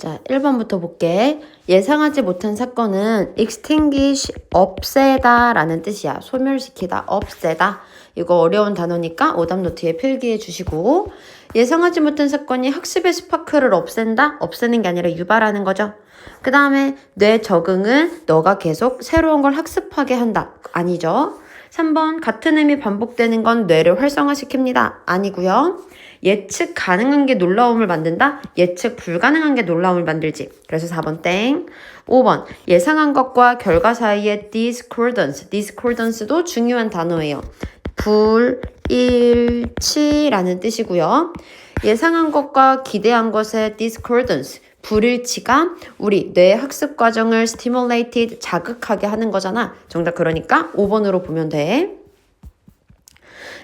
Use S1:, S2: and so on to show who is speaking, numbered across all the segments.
S1: 자, 1번부터 볼게. 예상하지 못한 사건은 extinguish, 없애다 라는 뜻이야. 소멸시키다, 없애다. 이거 어려운 단어니까 오답 노트에 필기해 주시고, 예상하지 못한 사건이 학습의 스파크를 없앤다? 없애는 게 아니라 유발하는 거죠. 그 다음에 뇌 적응은 너가 계속 새로운 걸 학습하게 한다. 아니죠. 3번 같은 의미 반복되는 건 뇌를 활성화시킵니다. 아니고요. 예측 가능한 게 놀라움을 만든다? 예측 불가능한 게 놀라움을 만들지. 그래서 4번 땡. 5번 예상한 것과 결과 사이의 discordance도 중요한 단어예요. 불일치라는 뜻이고요. 예상한 것과 기대한 것의 discordance, 불일치가 우리 뇌 학습 과정을 stimulated, 자극하게 하는 거잖아. 정답 그러니까 5번으로 보면 돼.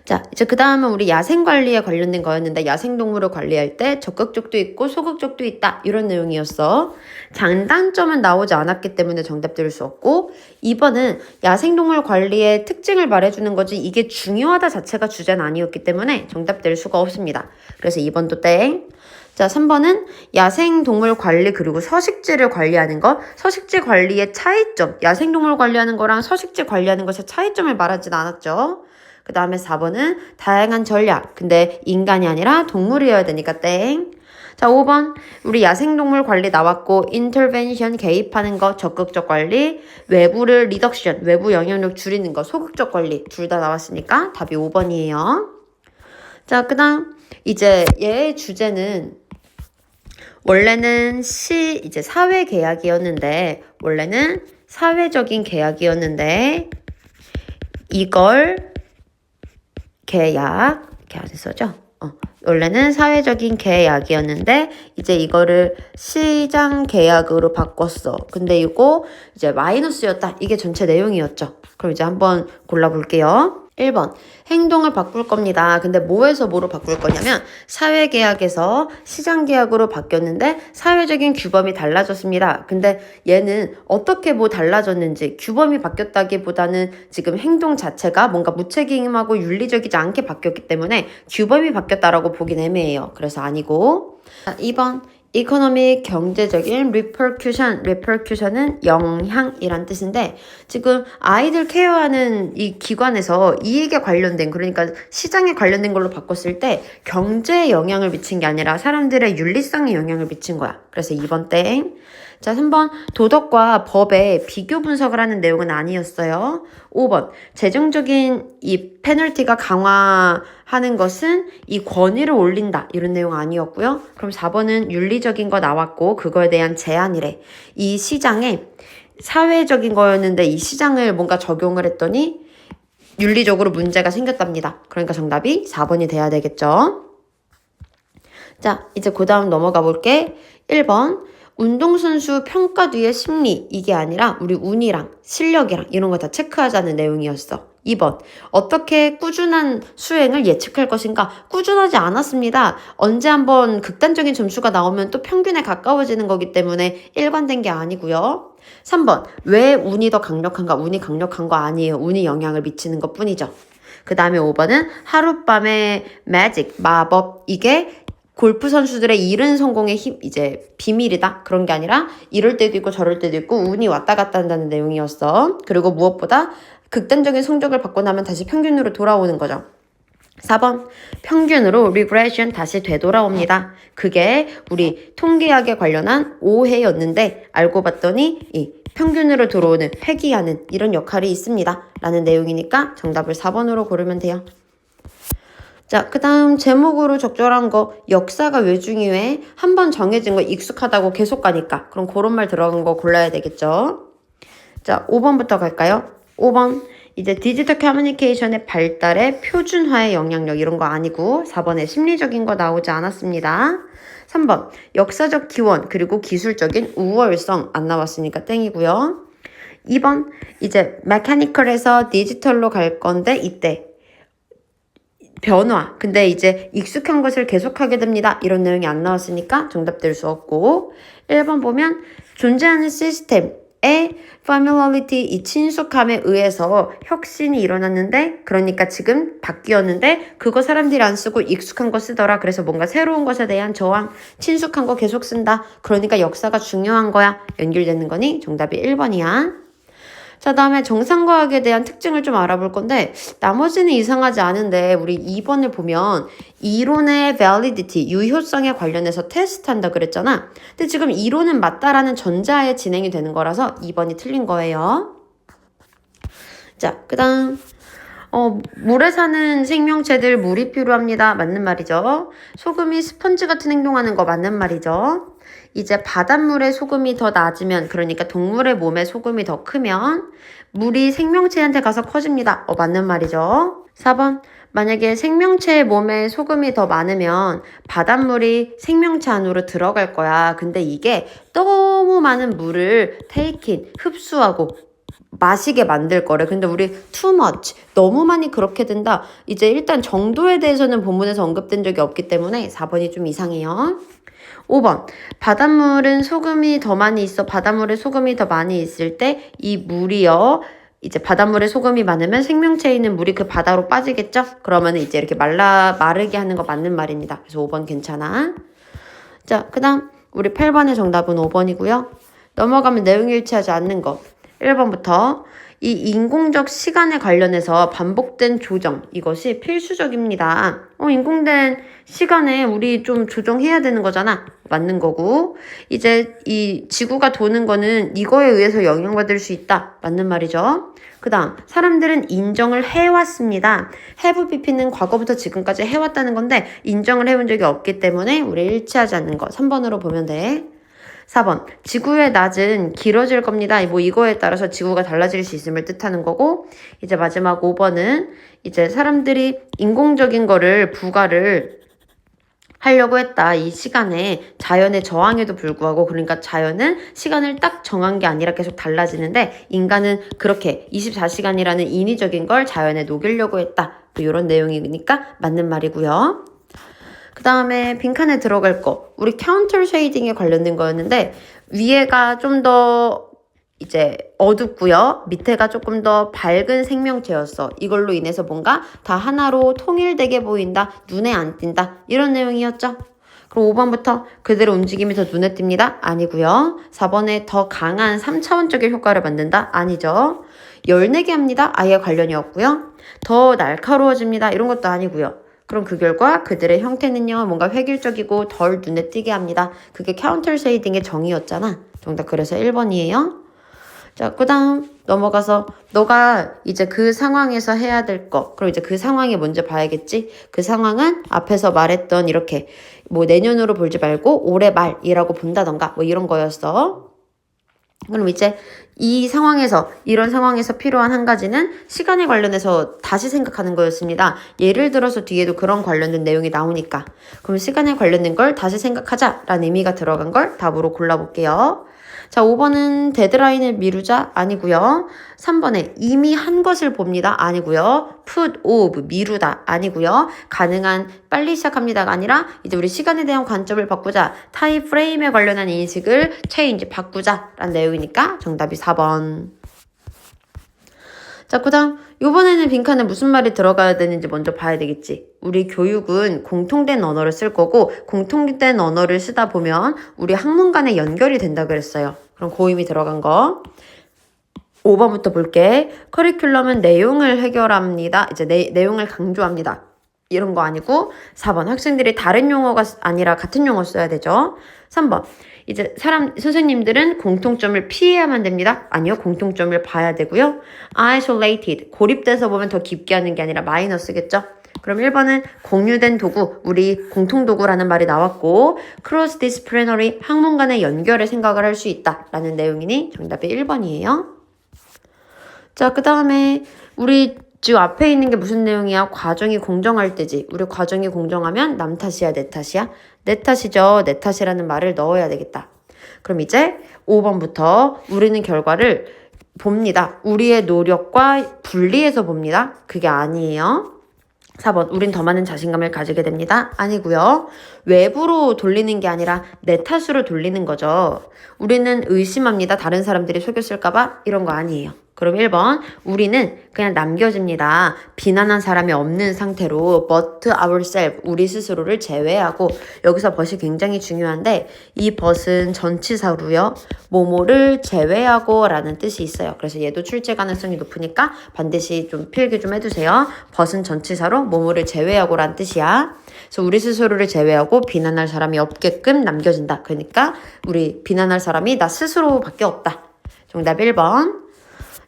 S1: 자, 이제 그 다음은 우리 야생관리에 관련된 거였는데, 야생동물을 관리할 때 적극적도 있고 소극적도 있다, 이런 내용이었어. 장단점은 나오지 않았기 때문에 정답 들을 수 없고, 2번은 야생동물 관리의 특징을 말해주는 거지 이게 중요하다 자체가 주제는 아니었기 때문에 정답 될 수가 없습니다. 그래서 2번도 땡. 자, 3번은 야생동물 관리 그리고 서식지를 관리하는 것, 서식지 관리의 차이점, 야생동물 관리하는 거랑 서식지 관리하는 것의 차이점을 말하진 않았죠. 그 다음에 4번은 다양한 전략. 근데 인간이 아니라 동물이어야 되니까 땡. 자, 5번. 우리 야생동물 관리 나왔고, intervention 개입하는 거, 적극적 관리, 외부를 reduction, 외부 영향력 줄이는 거, 소극적 관리 둘 다 나왔으니까 답이 5번이에요. 자, 그 다음 이제 얘의 주제는 원래는 이제 사회 계약이었는데, 원래는 사회적인 계약이었는데, 이걸 계약, 이렇게 안 써죠? 원래는 사회적인 계약이었는데 이제 이거를 시장 계약으로 바꿨어. 근데 이거 이제 마이너스였다. 이게 전체 내용이었죠. 그럼 이제 한번 골라볼게요. 1번 행동을 바꿀 겁니다. 근데 뭐에서 뭐로 바꿀 거냐면 사회계약에서 시장계약으로 바뀌었는데 사회적인 규범이 달라졌습니다. 근데 얘는 어떻게 뭐 달라졌는지 규범이 바뀌었다기보다는 지금 행동 자체가 뭔가 무책임하고 윤리적이지 않게 바뀌었기 때문에 규범이 바뀌었다라고 보긴 애매해요. 그래서 아니고. 2번 이코노믹 경제적인 repercussion은 영향이란 뜻인데 지금 아이들 케어하는 이 기관에서 이익에 관련된 그러니까 시장에 관련된 걸로 바꿨을 때 경제에 영향을 미친 게 아니라 사람들의 윤리성에 영향을 미친 거야. 그래서 2번 땡. 자, 3번 도덕과 법의 비교 분석을 하는 내용은 아니었어요. 5번 재정적인 이 페널티가 강화하는 것은 이 권위를 올린다 이런 내용 아니었고요. 그럼 4번은 윤리적인 거 나왔고 그거에 대한 제한이래. 이 시장에 사회적인 거였는데 이 시장을 뭔가 적용을 했더니 윤리적으로 문제가 생겼답니다. 그러니까 정답이 4번이 돼야 되겠죠. 자, 이제 그 다음 넘어가 볼게. 1번 운동선수 평가 뒤의 심리, 이게 아니라 우리 운이랑 실력이랑 이런 거 다 체크하자는 내용이었어. 2번 어떻게 꾸준한 수행을 예측할 것인가? 꾸준하지 않았습니다. 언제 한번 극단적인 점수가 나오면 또 평균에 가까워지는 거기 때문에 일관된 게 아니고요. 3번 왜 운이 더 강력한가? 운이 강력한 거 아니에요. 운이 영향을 미치는 것 뿐이죠. 그 다음에 5번은 하룻밤의 매직, 마법, 이게 골프 선수들의 이른 성공의 힘, 이제 비밀이다? 그런 게 아니라 이럴 때도 있고 저럴 때도 있고 운이 왔다 갔다 한다는 내용이었어. 그리고 무엇보다 극단적인 성적을 받고 나면 다시 평균으로 돌아오는 거죠. 4번 평균으로 regression 다시 되돌아옵니다. 그게 우리 통계학에 관련한 오해였는데 알고 봤더니 이 평균으로 들어오는 회귀하는 이런 역할이 있습니다. 라는 내용이니까 정답을 4번으로 고르면 돼요. 자, 그 다음 제목으로 적절한 거 역사가 왜 중요해? 한번 정해진 거 익숙하다고 계속 가니까 그럼 그런 말 들어간 거 골라야 되겠죠. 자, 5번부터 갈까요? 5번 이제 디지털 커뮤니케이션의 발달에 표준화의 영향력 이런 거 아니고 4번에 심리적인 거 나오지 않았습니다. 3번 역사적 기원 그리고 기술적인 우월성 안 나왔으니까 땡이고요. 2번 이제 메카니컬에서 디지털로 갈 건데 이때 변화. 근데 이제 익숙한 것을 계속하게 됩니다. 이런 내용이 안 나왔으니까 정답 될 수 없고 1번 보면 존재하는 시스템에 familiarity, 이 친숙함에 의해서 혁신이 일어났는데, 그러니까 지금 바뀌었는데 그거 사람들이 안 쓰고 익숙한 거 쓰더라. 그래서 뭔가 새로운 것에 대한 저항, 친숙한 거 계속 쓴다. 그러니까 역사가 중요한 거야. 연결되는 거니? 정답이 1번이야. 자, 다음에 정상과학에 대한 특징을 좀 알아볼 건데, 나머지는 이상하지 않은데 우리 2번을 보면 이론의 validity, 유효성에 관련해서 테스트한다 그랬잖아. 근데 지금 이론은 맞다라는 전자에 진행이 되는 거라서 2번이 틀린 거예요. 자, 그 다음 물에 사는 생명체들 물이 필요합니다. 맞는 말이죠. 소금이 스펀지 같은 행동하는 거 맞는 말이죠. 이제 바닷물에 소금이 더 낮으면, 그러니까 동물의 몸에 소금이 더 크면 물이 생명체한테 가서 커집니다. 맞는 말이죠. 4번. 만약에 생명체의 몸에 소금이 더 많으면 바닷물이 생명체 안으로 들어갈 거야. 근데 이게 너무 많은 물을 흡수하고 마시게 만들 거래. 근데 우리 too much, 너무 많이 그렇게 된다. 이제 일단 정도에 대해서는 본문에서 언급된 적이 없기 때문에 4번이 좀 이상해요. 5번. 바닷물은 소금이 더 많이 있어. 바닷물에 소금이 더 많이 있을 때 이 물이요. 이제 바닷물에 소금이 많으면 생명체에 있는 물이 그 바다로 빠지겠죠? 그러면 이제 이렇게 마르게 하는 거 맞는 말입니다. 그래서 5번 괜찮아. 자, 그 다음 우리 8번의 정답은 5번이고요. 넘어가면 내용이 일치하지 않는 거. 1번부터 이 인공적 시간에 관련해서 반복된 조정, 이것이 필수적입니다. 인공된 시간에 우리 좀 조정해야 되는 거잖아. 맞는 거고. 이제 이 지구가 도는 거는 이거에 의해서 영향받을 수 있다. 맞는 말이죠. 그 다음, 사람들은 인정을 해왔습니다. have BP는 과거부터 지금까지 해왔다는 건데 인정을 해본 적이 없기 때문에 우리 일치하지 않는 거 3번으로 보면 돼. 4번. 지구의 낮은 길어질 겁니다. 이거에 따라서 지구가 달라질 수 있음을 뜻하는 거고, 이제 마지막 5번은 이제 사람들이 인공적인 거를 부과를 하려고 했다. 이 시간에 자연의 저항에도 불구하고, 그러니까 자연은 시간을 딱 정한 게 아니라 계속 달라지는데 인간은 그렇게 24시간이라는 인위적인 걸 자연에 녹이려고 했다. 이런 내용이니까 맞는 말이고요. 그 다음에 빈칸에 들어갈 거, 우리 카운터 쉐이딩에 관련된 거였는데 위에가 좀 더 이제 어둡고요. 밑에가 조금 더 밝은 생명체였어. 이걸로 인해서 뭔가 다 하나로 통일되게 보인다. 눈에 안 띈다. 이런 내용이었죠. 그럼 5번부터 그대로 움직임이 더 눈에 띕니다. 아니고요. 4번에 더 강한 3차원적인 효과를 만든다. 아니죠. 열내게 합니다. 아예 관련이 없고요. 더 날카로워집니다. 이런 것도 아니고요. 그럼 그 결과 그들의 형태는요, 뭔가 획일적이고 덜 눈에 띄게 합니다. 그게 카운터 쉐이딩의 정의였잖아. 정답 그래서 1번이에요. 자, 그 다음 넘어가서 너가 이제 그 상황에서 해야 될 거. 그럼 이제 그 상황이 먼저 봐야겠지. 그 상황은 앞에서 말했던 이렇게 내년으로 보지 말고 올해 말이라고 본다던가 이런 거였어. 그럼 이제 이런 상황에서 필요한 한 가지는 시간에 관련해서 다시 생각하는 거였습니다. 예를 들어서 뒤에도 그런 관련된 내용이 나오니까. 그럼 시간에 관련된 걸 다시 생각하자라는 의미가 들어간 걸 답으로 골라볼게요. 자, 5번은 데드라인을 미루자 아니고요. 3번에 이미 한 것을 봅니다 아니고요. put off 미루다 아니고요. 가능한 빨리 시작합니다가 아니라 이제 우리 시간에 대한 관점을 바꾸자. 타임 프레임에 관련한 인식을 change 바꾸자라는 내용이니까 정답이 4번. 자, 그 다음 이번에는 빈칸에 무슨 말이 들어가야 되는지 먼저 봐야 되겠지. 우리 교육은 공통된 언어를 쓸 거고 공통된 언어를 쓰다 보면 우리 학문 간에 연결이 된다 그랬어요. 그럼 고임이 들어간 거 5번부터 볼게. 커리큘럼은 내용을 해결합니다. 이제 내용을 강조합니다. 이런 거 아니고 4번 학생들이 다른 용어가 아니라 같은 용어 써야 되죠. 3번 이제 선생님들은 공통점을 피해야만 됩니다. 아니요, 공통점을 봐야 되고요. isolated, 고립돼서 보면 더 깊게 하는 게 아니라 마이너스겠죠. 그럼 1번은 공유된 도구, 우리 공통도구라는 말이 나왔고 cross disciplinary, 학문 간의 연결을 생각을 할 수 있다 라는 내용이니 정답이 1번이에요. 자, 그 다음에 우리 지금 앞에 있는 게 무슨 내용이야? 과정이 공정할 때지. 우리 과정이 공정하면 남 탓이야, 내 탓이야? 내 탓이죠. 내 탓이라는 말을 넣어야 되겠다. 그럼 이제 5번부터 우리는 결과를 봅니다. 우리의 노력과 분리해서 봅니다. 그게 아니에요. 4번, 우린 더 많은 자신감을 가지게 됩니다. 아니고요. 외부로 돌리는 게 아니라 내 탓으로 돌리는 거죠. 우리는 의심합니다. 다른 사람들이 속였을까봐? 이런 거 아니에요. 그럼 1번, 우리는 그냥 남겨집니다. 비난한 사람이 없는 상태로 but ourselves, 우리 스스로를 제외하고, 여기서 but이 굉장히 중요한데 이 but은 전치사로요. 뭐뭐를 제외하고 라는 뜻이 있어요. 그래서 얘도 출제 가능성이 높으니까 반드시 좀 필기 좀 해두세요. but은 전치사로 뭐뭐를 제외하고 라는 뜻이야. 그래서 우리 스스로를 제외하고 비난할 사람이 없게끔 남겨진다. 그러니까 우리 비난할 사람이 나 스스로밖에 없다. 정답 1번.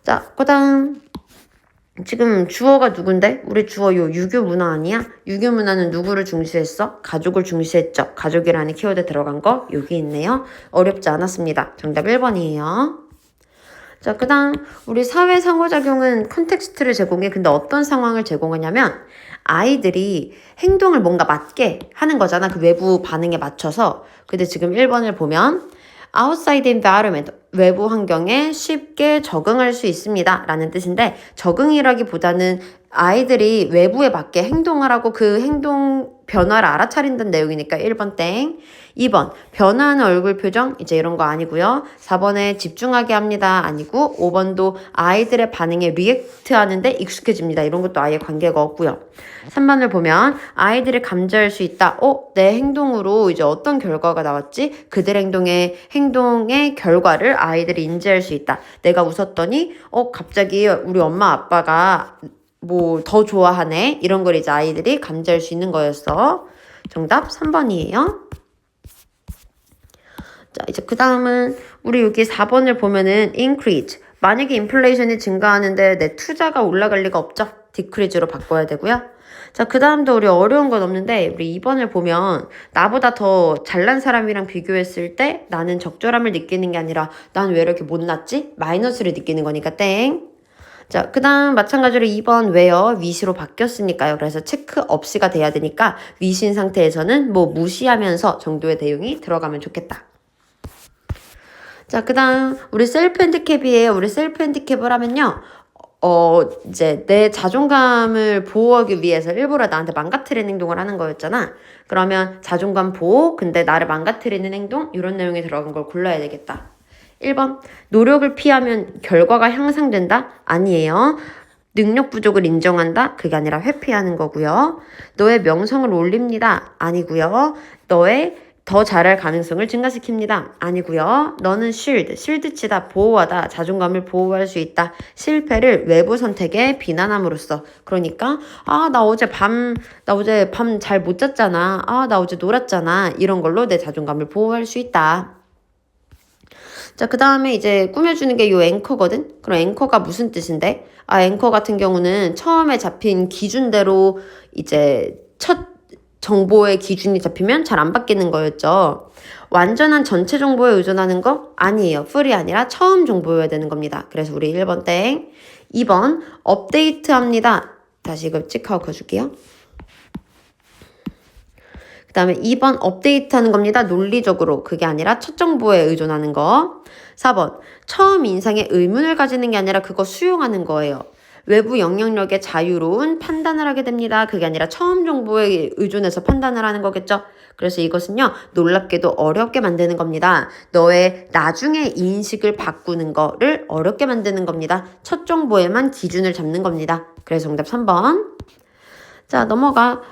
S1: 자, 그 다음 지금 주어가 누군데? 우리 주어 요 유교 문화 아니야? 유교 문화는 누구를 중시했어? 가족을 중시했죠. 가족이라는 키워드 들어간 거 여기 있네요. 어렵지 않았습니다. 정답 1번이에요. 자, 그 다음 우리 사회 상호작용은 컨텍스트를 제공해. 근데 어떤 상황을 제공하냐면 아이들이 행동을 뭔가 맞게 하는 거잖아. 그 외부 반응에 맞춰서. 근데 지금 1번을 보면 outside environment, 외부 환경에 쉽게 적응할 수 있습니다. 라는 뜻인데 적응이라기보다는 아이들이 외부에 맞게 행동하라고 그 행동 변화를 알아차린다는 내용이니까 1번 땡. 2번 변화하는 얼굴 표정 이제 이런 거 아니고요. 4번에 집중하게 합니다. 아니고 5번도 아이들의 반응에 리액트 하는데 익숙해집니다. 이런 것도 아예 관계가 없고요. 3번을 보면 아이들이 감지할 수 있다. 내 행동으로 이제 어떤 결과가 나왔지? 그들 행동의 결과를 아이들이 인지할 수 있다. 내가 웃었더니 갑자기 우리 엄마 아빠가 뭐 더 좋아하네. 이런 걸 이제 아이들이 감지할 수 있는 거였어. 정답 3번이에요. 자, 이제 그 다음은 우리 여기 4번을 보면은 increase. 만약에 인플레이션이 증가하는데 내 투자가 올라갈 리가 없죠. decrease로 바꿔야 되고요. 자, 그 다음도 우리 어려운 건 없는데 우리 2번을 보면 나보다 더 잘난 사람이랑 비교했을 때 나는 적절함을 느끼는 게 아니라 난 왜 이렇게 못났지? 마이너스를 느끼는 거니까 땡. 자, 그 다음 마찬가지로 2번 왜요? 위시로 바뀌었으니까요. 그래서 체크 없이가 돼야 되니까 위신 상태에서는 뭐 무시하면서 정도의 대용이 들어가면 좋겠다. 자, 그 다음 우리 셀프 핸디캡이에요. 우리 셀프 핸디캡을 하면요. 이제 내 자존감을 보호하기 위해서 일부러 나한테 망가뜨리는 행동을 하는 거였잖아. 그러면 자존감 보호, 근데 나를 망가뜨리는 행동, 이런 내용이 들어간 걸 골라야 되겠다. 1번, 노력을 피하면 결과가 향상된다? 아니에요. 능력 부족을 인정한다? 그게 아니라 회피하는 거고요. 너의 명성을 올립니다? 아니고요. 너의 더 잘할 가능성을 증가시킵니다. 아니고요. 너는 실드치다, 보호하다, 자존감을 보호할 수 있다. 실패를 외부 선택에 비난함으로써. 그러니까 나 어제 밤 잘 못 잤잖아. 나 어제 놀았잖아. 이런 걸로 내 자존감을 보호할 수 있다. 자, 그 다음에 이제 꾸며주는 게 요 앵커거든? 그럼 앵커가 무슨 뜻인데? 앵커 같은 경우는 처음에 잡힌 기준대로 이제 첫 정보의 기준이 잡히면 잘 안 바뀌는 거였죠. 완전한 전체 정보에 의존하는 거? 아니에요. 풀이 아니라 처음 정보여야 되는 겁니다. 그래서 우리 1번 땡. 2번 업데이트 합니다. 다시 이거 찍하고 가줄게요. 그 다음에 2번 업데이트 하는 겁니다. 논리적으로. 그게 아니라 첫 정보에 의존하는 거. 4번 처음 인상에 의문을 가지는 게 아니라 그거 수용하는 거예요. 외부 영향력에 자유로운 판단을 하게 됩니다. 그게 아니라 처음 정보에 의존해서 판단을 하는 거겠죠. 그래서 이것은요. 놀랍게도 어렵게 만드는 겁니다. 너의 나중에 인식을 바꾸는 거를 어렵게 만드는 겁니다. 첫 정보에만 기준을 잡는 겁니다. 그래서 정답 3번. 자, 넘어가.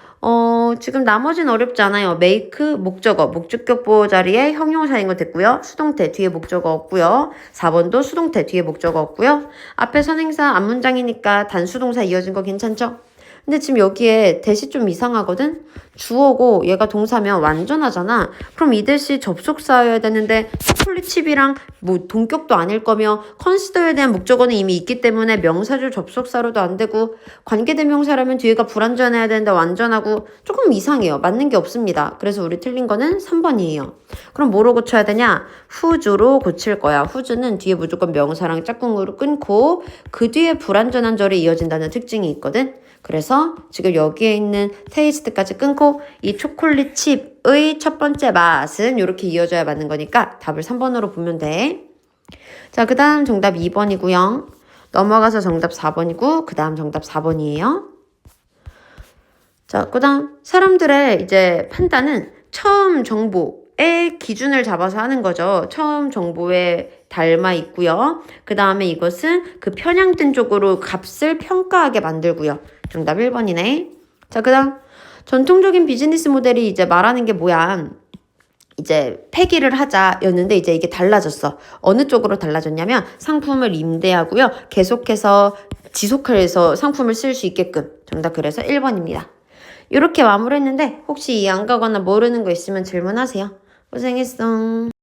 S1: 지금 나머지는 어렵지 않아요. make, 목적어, 목적격 보호 자리에 형용사인 거 됐고요. 수동태 뒤에 목적어 없고요. 4번도 수동태 뒤에 목적어 없고요. 앞에 선행사 앞문장이니까 단수동사 이어진 거 괜찮죠? 근데 지금 여기에 대시 좀 이상하거든? 주어고 얘가 동사면 완전하잖아. 그럼 이 대시 접속사여야 되는데 초콜릿칩이랑 뭐 동격도 아닐 거며 컨시더에 대한 목적어는 이미 있기 때문에 명사줄 접속사로도 안 되고 관계대명사라면 뒤에가 불완전해야 되는데 완전하고 조금 이상해요. 맞는 게 없습니다. 그래서 우리 틀린 거는 3번이에요. 그럼 뭐로 고쳐야 되냐? who's로 고칠 거야. who's는 뒤에 무조건 명사랑 짝꿍으로 끊고 그 뒤에 불완전한 절이 이어진다는 특징이 있거든. 그래서 지금 여기에 있는 테이스트까지 끊고 이 초콜릿 칩의 첫 번째 맛은 이렇게 이어져야 맞는 거니까 답을 3번으로 보면 돼. 자, 그 다음 정답 2번이고요. 넘어가서 정답 4번이고 그 다음 정답 4번이에요. 자, 그다음 사람들의 이제 판단은 처음 정보의 기준을 잡아서 하는 거죠. 처음 정보에 닮아 있고요. 그 다음에 이것은 그 편향된 쪽으로 값을 평가하게 만들고요. 정답 1번이네. 자, 그 다음 전통적인 비즈니스 모델이 이제 말하는 게 뭐야? 이제 폐기를 하자였는데 이제 이게 달라졌어. 어느 쪽으로 달라졌냐면 상품을 임대하고요. 계속해서 지속해서 상품을 쓸 수 있게끔. 정답 그래서 1번입니다. 이렇게 마무리했는데 혹시 이해 안 가거나 모르는 거 있으면 질문하세요. 고생했어.